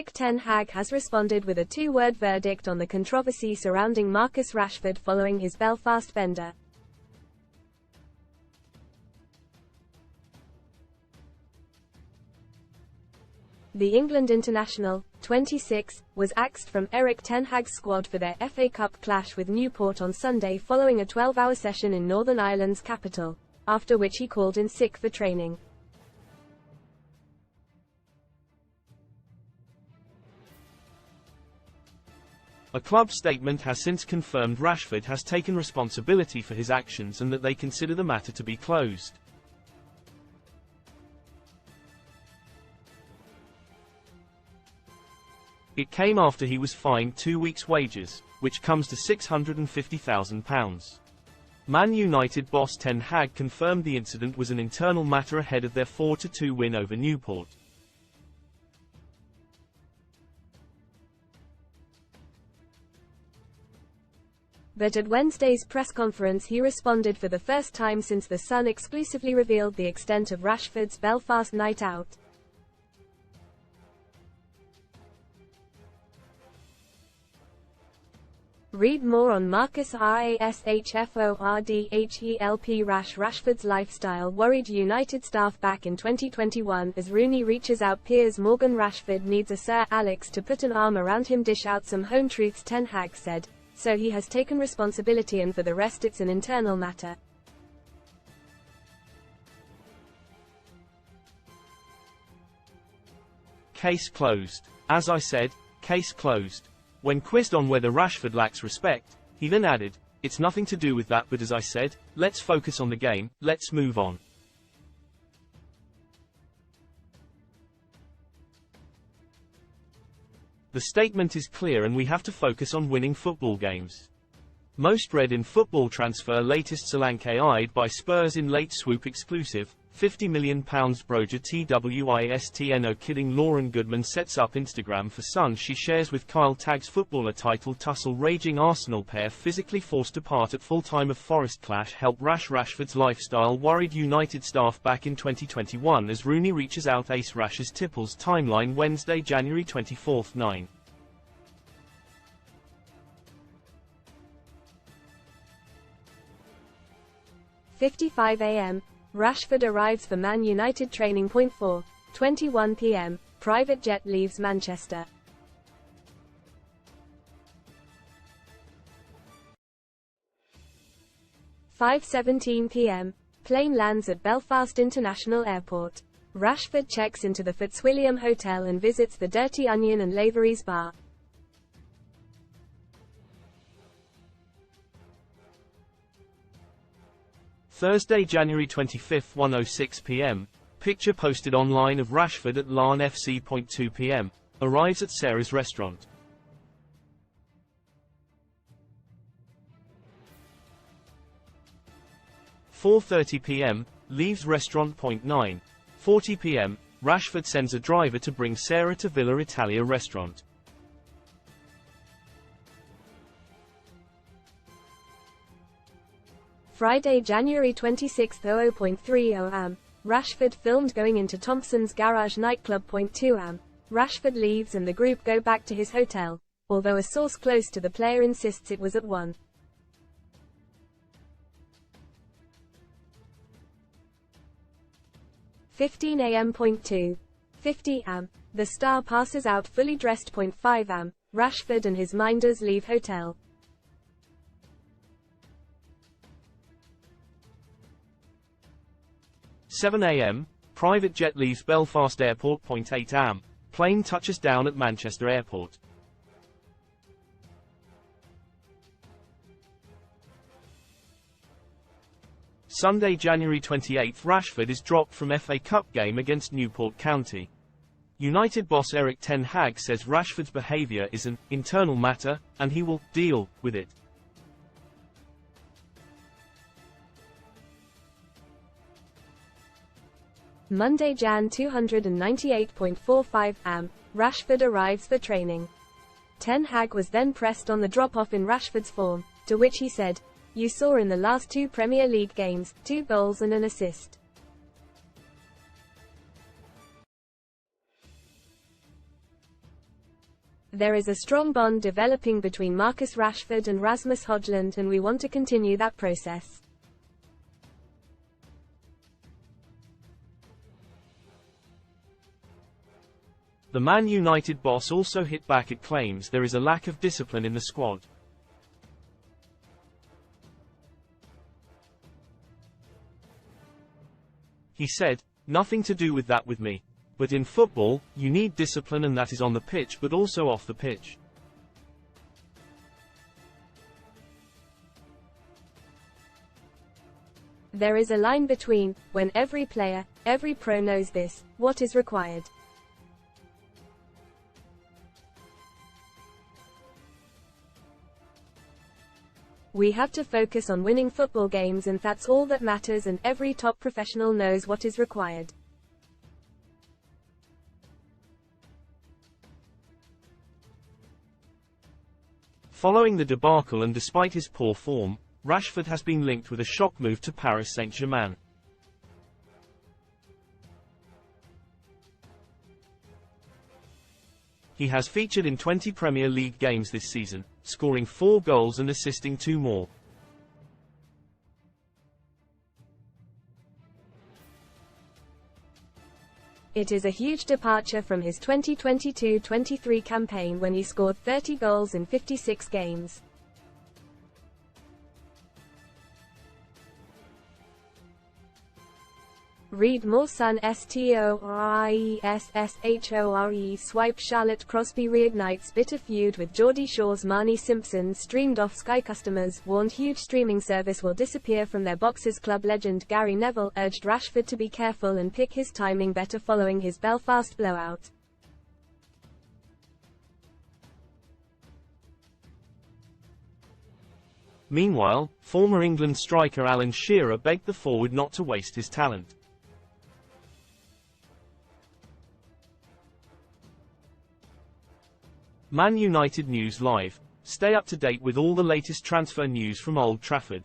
Erik Ten Hag has responded with a two-word verdict on the controversy surrounding Marcus Rashford following his Belfast bender. The England international, 26, was axed from Erik Ten Hag's squad for their FA Cup clash with Newport on Sunday following a 12-hour session in Northern Ireland's capital, after which he called in sick for training. A club statement has since confirmed Rashford has taken responsibility for his actions and that they consider the matter to be closed. It came after he was fined 2 weeks' wages, which comes to £650,000. Man United boss Ten Hag confirmed the incident was an internal matter ahead of their 4-2 win over Newport. But at Wednesday's press conference he responded for the first time since The Sun exclusively revealed the extent of Rashford's Belfast night out. Read more on Marcus Rashford's lifestyle worried United staff back in 2021 as Rooney reaches out. Piers Morgan. Rashford needs a Sir Alex to put an arm around him. Dish out some home truths, Ten Hag said. So he has taken responsibility and for the rest it's an internal matter. Case closed. As I said, case closed. When quizzed on whether Rashford lacks respect, he then added, "It's nothing to do with that, but as I said, let's focus on the game, let's move on." The statement is clear and we have to focus on winning football games. Most read in Football Transfer. Latest Solanke-eyed by Spurs in late swoop exclusive, £50 million Broja twistno kidding. Lauren Goodman sets up Instagram for son she shares with Kyle tags footballer title tussle. Raging Arsenal pair physically forced apart at full time of Forest clash help Rashford's lifestyle worried United staff back in 2021 as Rooney reaches out. Ace Rash's tipples timeline Wednesday, January 24, 9. .55 a.m. Rashford arrives for Man United training. 4:21 p.m. Private jet leaves Manchester. 5:17 p.m. Plane lands at Belfast International Airport. Rashford checks into the Fitzwilliam Hotel and visits the Dirty Onion and Lavery's bar. Thursday, January 25, 1:06 p.m. Picture posted online of Rashford at LAN FC. 2 p.m. Arrives at Sarah's restaurant. .4:30 p.m. Leaves restaurant. .9:40 p.m. Rashford sends a driver to bring Sarah to Villa Italia restaurant. Friday, January 26, 00:30 am. Rashford filmed going into Thompson's Garage nightclub. 2 am. Rashford leaves and the group go back to his hotel, although a source close to the player insists it was at 1:15 am. .2:50 am. The star passes out fully dressed. .5 am. Rashford and his minders leave hotel. .7 a.m. Private jet leaves Belfast Airport. .8 am. Plane touches down at Manchester Airport. Sunday, January 28, Rashford is dropped from FA Cup game against Newport County. United boss Erik Ten Hag says Rashford's behaviour is an internal matter, and he will deal with it. Monday, Jan 298.45 am. Rashford arrives for training. Ten Hag was then pressed on the drop-off in Rashford's form, to which he said, "You saw in the last 2 Premier League games, 2 goals and an assist. There is a strong bond developing between Marcus Rashford and Rasmus Højlund, and we want to continue that process. The Man United boss also hit back at claims there is a lack of discipline in the squad. He said, "Nothing to do with that with me. But in football, you need discipline, and that is on the pitch but also off the pitch." There is a line between, when every player, every pro knows this, what is required. We have to focus on winning football games, and that's all that matters, and every top professional knows what is required. Following the debacle and despite his poor form, Rashford has been linked with a shock move to Paris Saint-Germain. He has featured in 20 Premier League games this season, scoring 4 goals and assisting 2 more. It is a huge departure from his 2022-23 campaign when he scored 30 goals in 56 games. Read more. Sun STORIESSHORE Swipe. Charlotte Crosby reignites bitter feud with Geordie Shaw's Marnie Simpson. Streamed off Sky. Customers warned huge streaming service will disappear from their boxes. Club legend Gary Neville urged Rashford to be careful and pick his timing better following his Belfast blowout. Meanwhile, former England striker Alan Shearer begged the forward not to waste his talent. Man United News Live. Stay up to date with all the latest transfer news from Old Trafford.